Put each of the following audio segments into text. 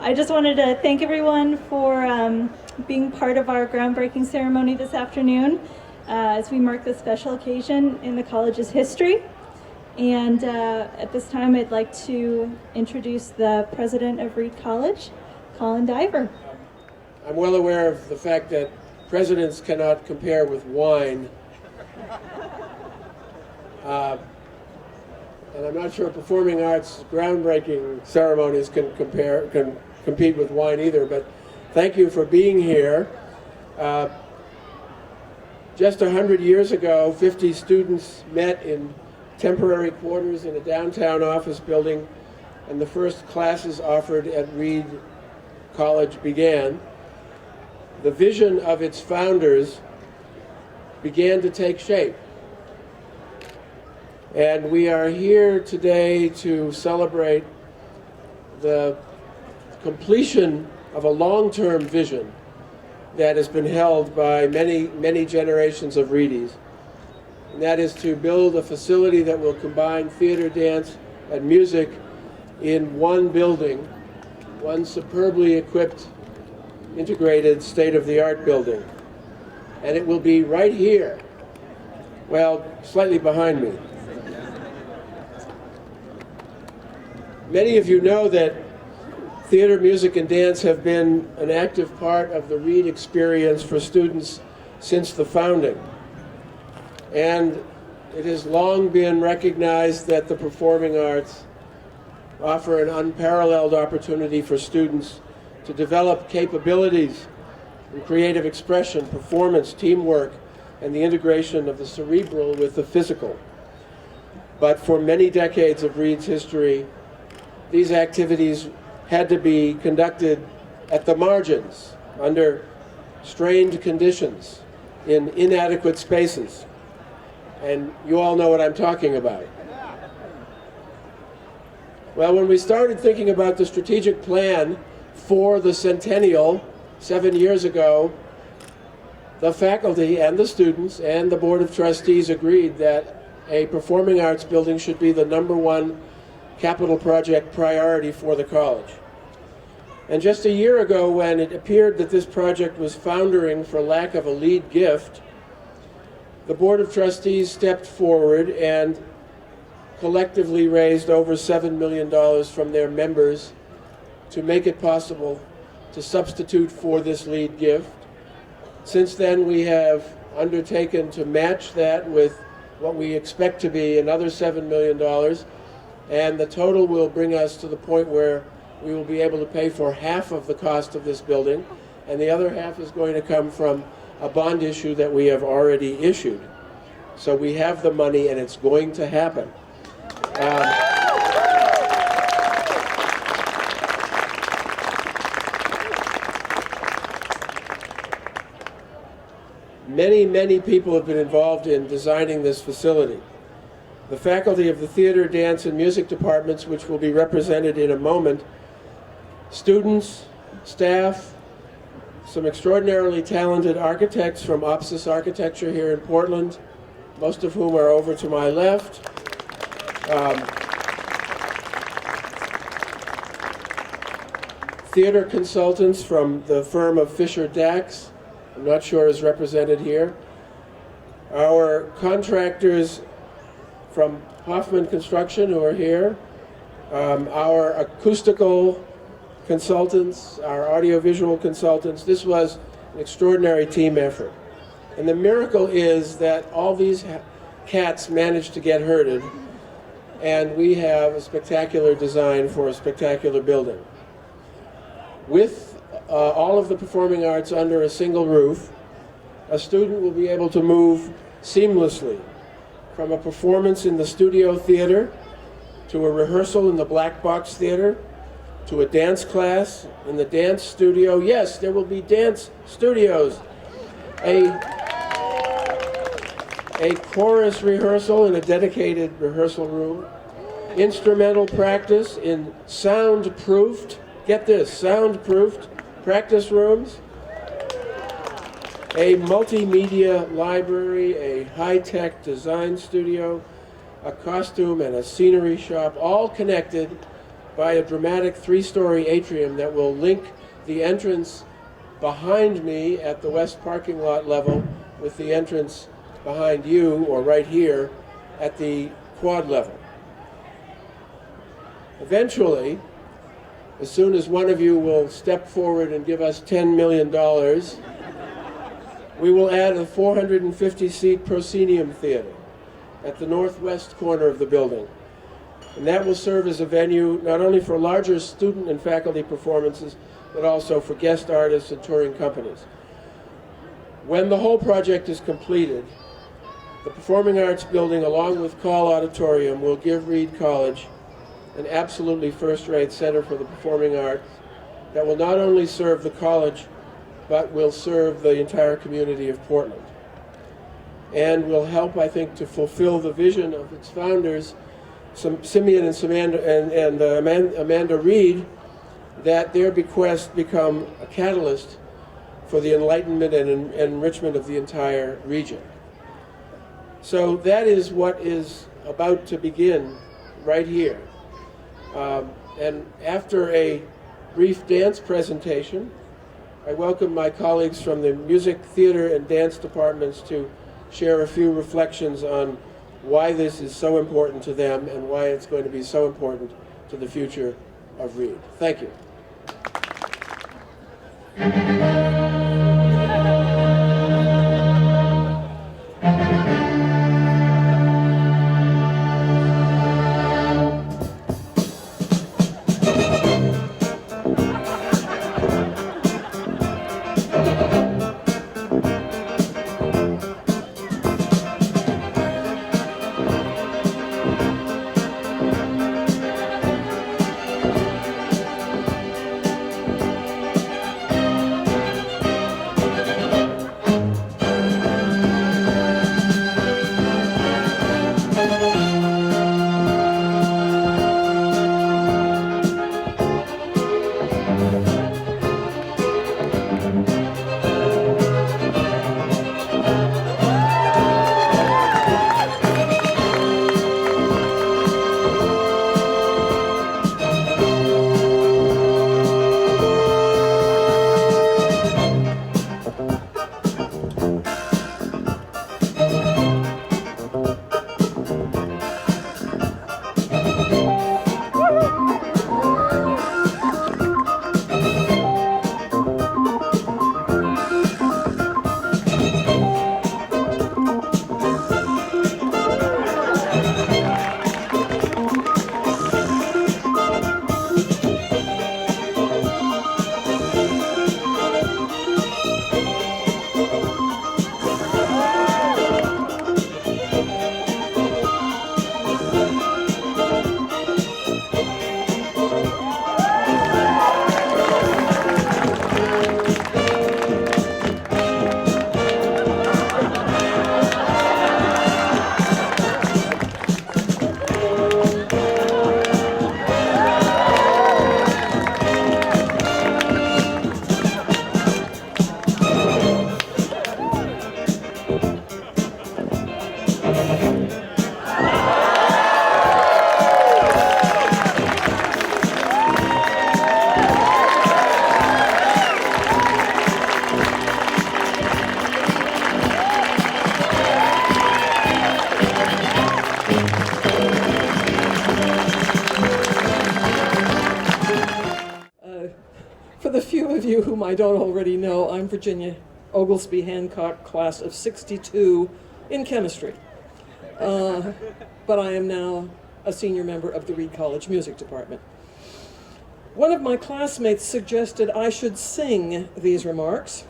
I just wanted to thank everyone for being part of our groundbreaking ceremony this afternoon as we mark this special occasion in the college's history. And at this time, I'd like to introduce the president of Reed College, Colin Diver. I'm well aware of the fact that presidents cannot compare with wine. And I'm not sure performing arts groundbreaking ceremonies can compete with wine either, but thank you for being here. Just 100 years ago, 50 students met in temporary quarters in a downtown office building, and the first classes offered at Reed College began. The vision of its founders began to take shape. And we are here today to celebrate the completion of a long-term vision that has been held by many, many generations of Reedies. And that is to build a facility that will combine theater, dance, and music in one building, one superbly equipped, integrated, state-of-the-art building. And it will be right here, well, slightly behind me. Many of you know that theater, music, and dance have been an active part of the Reed experience for students since the founding. And it has long been recognized that the performing arts offer an unparalleled opportunity for students to develop capabilities in creative expression, performance, teamwork, and the integration of the cerebral with the physical. But for many decades of Reed's history, these activities had to be conducted at the margins, under strained conditions, in inadequate spaces. And you all know what I'm talking about. Well, when we started thinking about the strategic plan for the Centennial 7 years ago, the faculty and the students and the Board of Trustees agreed that a performing arts building should be the #1 capital project priority for the college. And just a year ago, when it appeared that this project was foundering for lack of a lead gift, the Board of Trustees stepped forward and collectively raised over $7 million from their members to make it possible to substitute for this lead gift. Since then, we have undertaken to match that with what we expect to be another $7 million, and the total will bring us to the point where we will be able to pay for half of the cost of this building, and the other half is going to come from a bond issue that we have already issued. So we have the money, and it's going to happen. Many, many people have been involved in designing this facility. The faculty of the theater, dance, and music departments, which will be represented in a moment, students, staff, some extraordinarily talented architects from Opsis Architecture here in Portland, most of whom are over to my left. Theater consultants from the firm of Fisher Dax, I'm not sure is represented here. Our contractors from Hoffman Construction, who are here, our acoustical consultants, our audiovisual consultants. This was an extraordinary team effort. And the miracle is that all these cats managed to get herded, and we have a spectacular design for a spectacular building. With all of the performing arts under a single roof, a student will be able to move seamlessly from a performance in the studio theater to a rehearsal in the black box theater to a dance class in the dance studio. Yes, there will be dance studios. A chorus rehearsal in a dedicated rehearsal room. Instrumental practice in soundproofed, get this, soundproofed practice rooms. A multimedia library, a high-tech design studio, a costume and a scenery shop, all connected by a dramatic 3-story atrium that will link the entrance behind me at the west parking lot level with the entrance behind you, or right here, at the quad level. Eventually, as soon as one of you will step forward and give us $10 million, we will add a 450-seat proscenium theater at the northwest corner of the building. And that will serve as a venue not only for larger student and faculty performances, but also for guest artists and touring companies. When the whole project is completed, the Performing Arts Building, along with Call Auditorium, will give Reed College an absolutely first-rate center for the performing arts that will not only serve the college, but will serve the entire community of Portland. And will help, I think, to fulfill the vision of its founders, Simeon and Amanda Reed, that their bequest become a catalyst for the enlightenment and enrichment of the entire region. So that is what is about to begin right here. And after a brief dance presentation, I welcome my colleagues from the music, theater, and dance departments to share a few reflections on why this is so important to them and why it's going to be so important to the future of Reed. Thank you. For the few of you whom I don't already know, I'm Virginia Oglesby Hancock, class of '62 in chemistry. But I am now a senior member of the Reed College Music Department. One of my classmates suggested I should sing these remarks,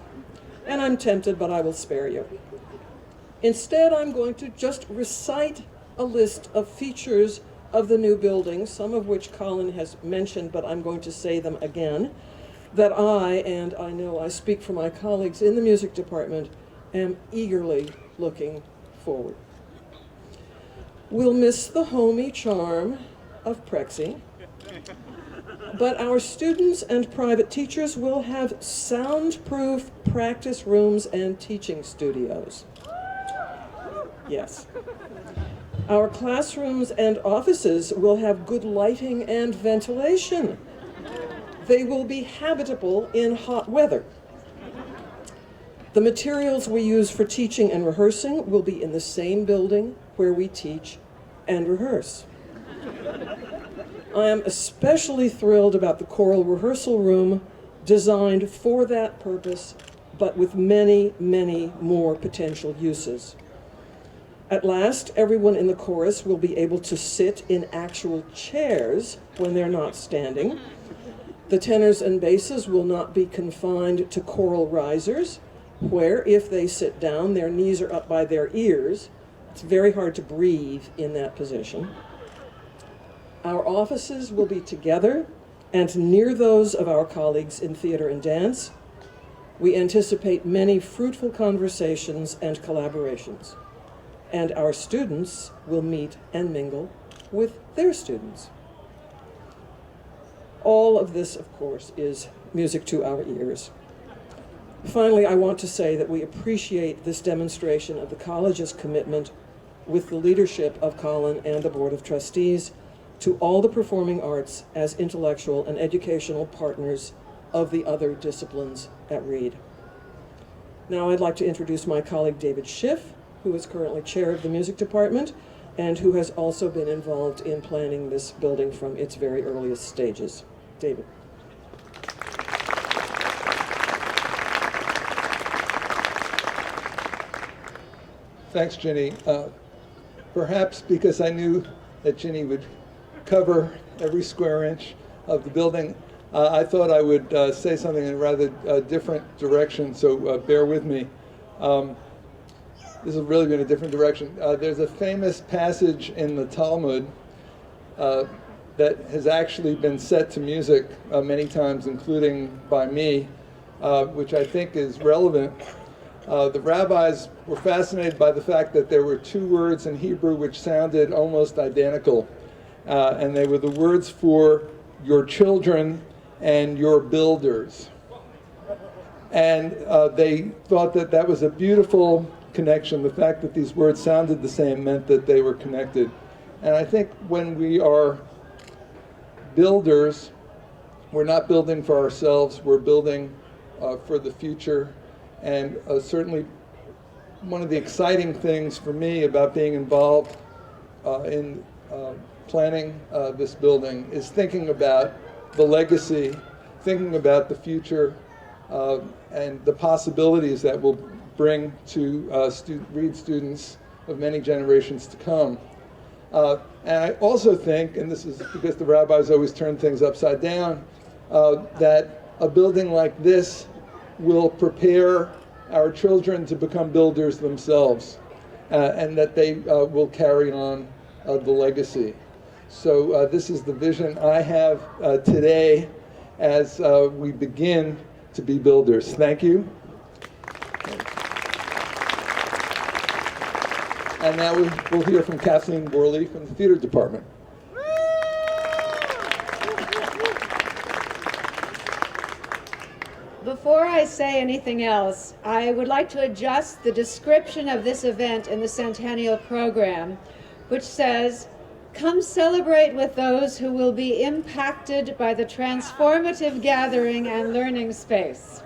and I'm tempted, but I will spare you. Instead, I'm going to just recite a list of features of the new building, some of which Colin has mentioned, but I'm going to say them again, that I, and I know I speak for my colleagues in the music department, am eagerly looking forward. We'll miss the homey charm of Prexy, but our students and private teachers will have soundproof practice rooms and teaching studios. Yes. Our classrooms and offices will have good lighting and ventilation. They will be habitable in hot weather. The materials we use for teaching and rehearsing will be in the same building where we teach and rehearse. I am especially thrilled about the choral rehearsal room, designed for that purpose, but with many, many more potential uses. At last, everyone in the chorus will be able to sit in actual chairs when they're not standing. The tenors and basses will not be confined to choral risers, where, if they sit down, their knees are up by their ears. It's very hard to breathe in that position. Our offices will be together and near those of our colleagues in theater and dance. We anticipate many fruitful conversations and collaborations. And our students will meet and mingle with their students. All of this, of course, is music to our ears. Finally, I want to say that we appreciate this demonstration of the college's commitment with the leadership of Colin and the Board of Trustees to all the performing arts as intellectual and educational partners of the other disciplines at Reed. Now I'd like to introduce my colleague David Schiff, who is currently chair of the music department and who has also been involved in planning this building from its very earliest stages. David. Thanks, Ginny. Perhaps because I knew that Ginny would cover every square inch of the building, I thought I would say something in a rather different direction, so bear with me. This has really been a different direction. There's a famous passage in the Talmud that has actually been set to music many times, including by me, which I think is relevant. The rabbis were fascinated by the fact that there were two words in Hebrew which sounded almost identical, and they were the words for your children and your builders. And they thought that that was a beautiful connection. The fact that these words sounded the same meant that they were connected. And I think when we are builders, we're not building for ourselves, we're building for the future. And certainly one of the exciting things for me about being involved in planning this building is thinking about the legacy, thinking about the future, and the possibilities that will bring to Reed students of many generations to come. And I also think, and this is because the rabbis always turn things upside down, that a building like this will prepare our children to become builders themselves, and that they will carry on the legacy. So this is the vision I have today as we begin to be builders. Thank you. And now we'll hear from Kathleen Worley from the theater department. Before I say anything else, I would like to adjust the description of this event in the Centennial program, which says, "Come celebrate with those who will be impacted by the transformative gathering and learning space."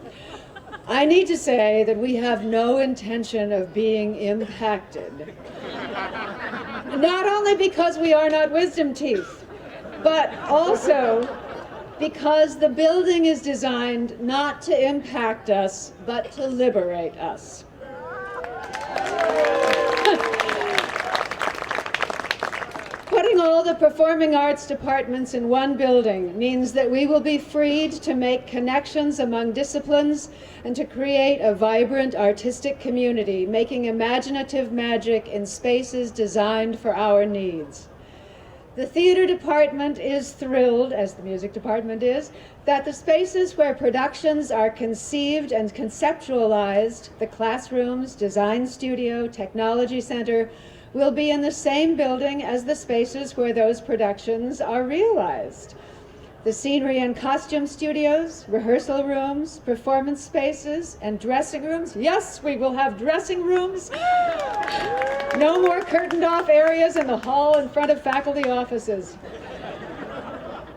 I need to say that we have no intention of being impacted. Not only because we are not wisdom teeth, but also because the building is designed not to impact us, but to liberate us. Putting all the performing arts departments in one building means that we will be freed to make connections among disciplines and to create a vibrant artistic community, making imaginative magic in spaces designed for our needs. The theater department is thrilled, as the music department is, that the spaces where productions are conceived and conceptualized, the classrooms, design studio, technology center, will be in the same building as the spaces where those productions are realized. The scenery and costume studios, rehearsal rooms, performance spaces, and dressing rooms. Yes, we will have dressing rooms. No more curtained off areas in the hall in front of faculty offices.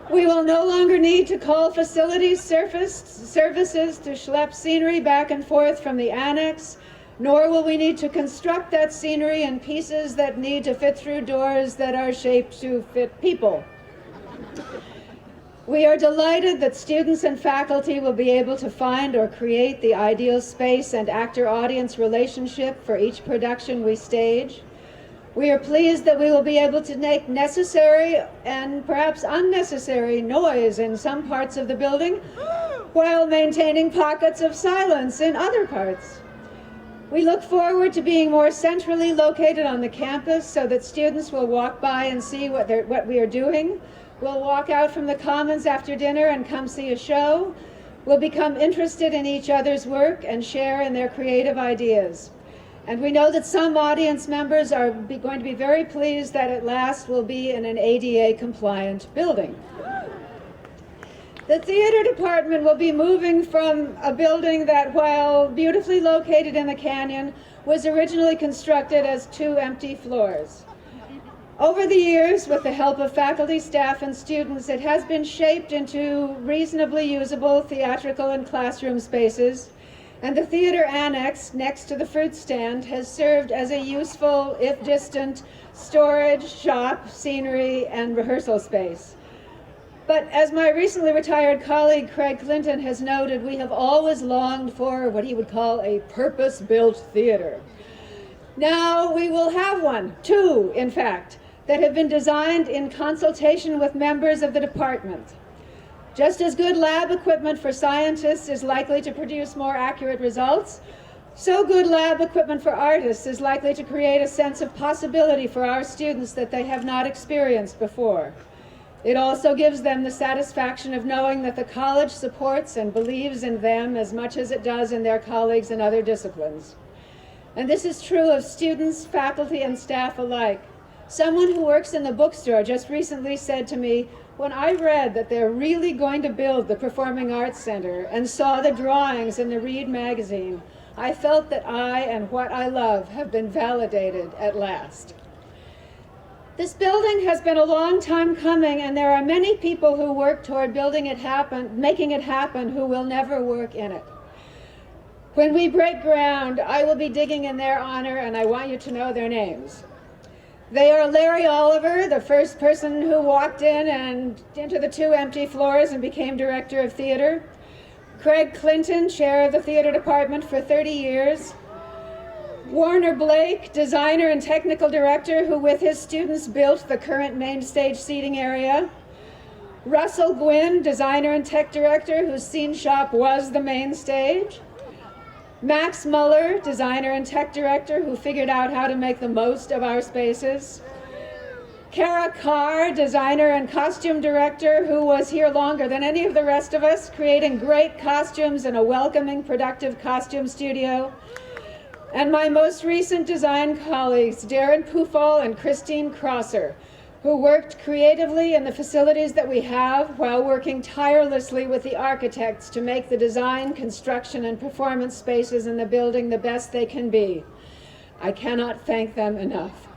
We will no longer need to call facilities services to schlep scenery back and forth from the annex, nor will we need to construct that scenery in pieces that need to fit through doors that are shaped to fit people. We are delighted that students and faculty will be able to find or create the ideal space and actor-audience relationship for each production we stage. We are pleased that we will be able to make necessary and perhaps unnecessary noise in some parts of the building while maintaining pockets of silence in other parts. We look forward to being more centrally located on the campus so that students will walk by and see what we are doing. We'll walk out from the Commons after dinner and come see a show. We'll become interested in each other's work and share in their creative ideas. And we know that some audience members are going to be very pleased that at last we'll be in an ADA-compliant building. The theater department will be moving from a building that, while beautifully located in the canyon, was originally constructed as 2 empty floors. Over the years, with the help of faculty, staff, and students, it has been shaped into reasonably usable theatrical and classroom spaces, and the theater annex next to the fruit stand has served as a useful, if distant, storage, shop, scenery, and rehearsal space. But as my recently retired colleague Craig Clinton has noted, we have always longed for what he would call a purpose-built theater. Now we will have one, 2 in fact, that have been designed in consultation with members of the department. Just as good lab equipment for scientists is likely to produce more accurate results, so good lab equipment for artists is likely to create a sense of possibility for our students that they have not experienced before. It also gives them the satisfaction of knowing that the college supports and believes in them as much as it does in their colleagues in other disciplines. And this is true of students, faculty, and staff alike. Someone who works in the bookstore just recently said to me, when I read that they're really going to build the Performing Arts Center and saw the drawings in the Read magazine, I felt that I and what I love have been validated at last. This building has been a long time coming, and there are many people who work toward making it happen, who will never work in it. When we break ground, I will be digging in their honor, and I want you to know their names. They are Larry Oliver, the first person who walked in and into the 2 empty floors and became director of theater. Craig Clinton, chair of the theater department for 30 years. Warner Blake, designer and technical director, who with his students built the current main stage seating area. Russell Gwynn, designer and tech director, whose scene shop was the main stage. Max Muller, designer and tech director, who figured out how to make the most of our spaces. Kara Carr, designer and costume director, who was here longer than any of the rest of us, creating great costumes in a welcoming, productive costume studio. And my most recent design colleagues, Darren Pufall and Christine Crosser, who worked creatively in the facilities that we have while working tirelessly with the architects to make the design, construction, and performance spaces in the building the best they can be. I cannot thank them enough.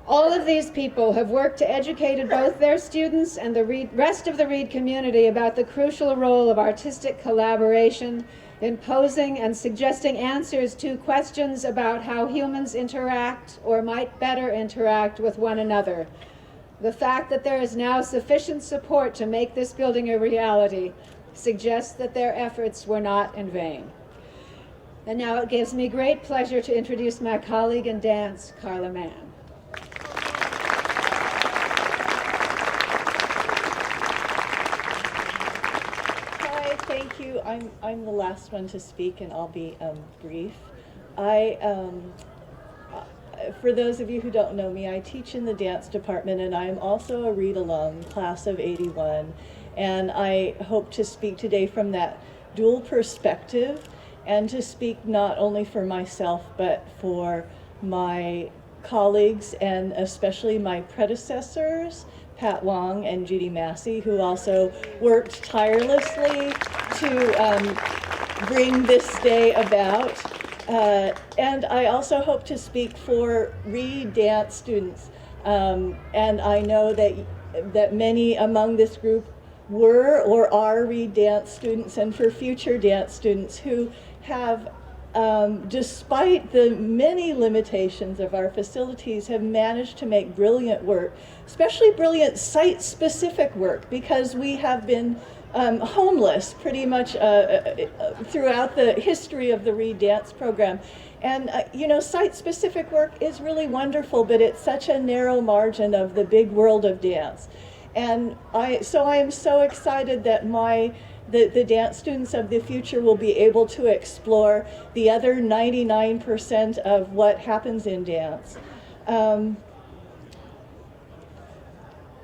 All of these people have worked to educate both their students and the rest of the Reed community about the crucial role of artistic collaboration in posing and suggesting answers to questions about how humans interact or might better interact with one another. The fact that there is now sufficient support to make this building a reality suggests that their efforts were not in vain. And now it gives me great pleasure to introduce my colleague in dance, Carla Mann. Hi, thank you. I'm the last one to speak, and I'll be brief. For those of you who don't know me, I teach in the dance department, and I'm also a Reed alum, class of '81, and I hope to speak today from that dual perspective and to speak not only for myself but for my colleagues and especially my predecessors, Pat Wong and Judy Massey, who also worked tirelessly to bring this day about. And I also hope to speak for Reed dance students. And I know that many among this group were or are Reed dance students, and for future dance students who have, despite the many limitations of our facilities, have managed to make brilliant work, especially brilliant site-specific work, because we have been homeless pretty much throughout the history of the Reed Dance program. And you know, site-specific work is really wonderful, but it's such a narrow margin of the big world of dance. And so I am so excited that the dance students of the future will be able to explore the other 99% of what happens in dance.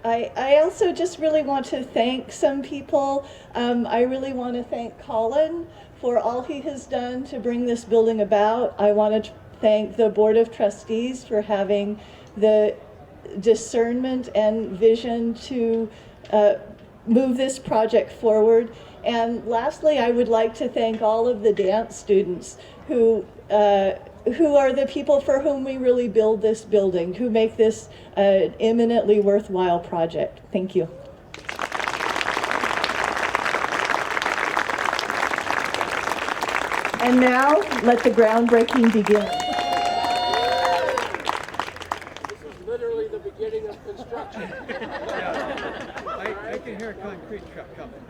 I also just really want to thank some people. I really want to thank Colin for all he has done to bring this building about. I want to thank the Board of Trustees for having the discernment and vision to move this project forward. And lastly, I would like to thank all of the dance students who are the people for whom we really build this building, who make this an eminently worthwhile project. Thank you. And now, let the groundbreaking begin. This is literally the beginning of construction. I can hear a concrete truck coming.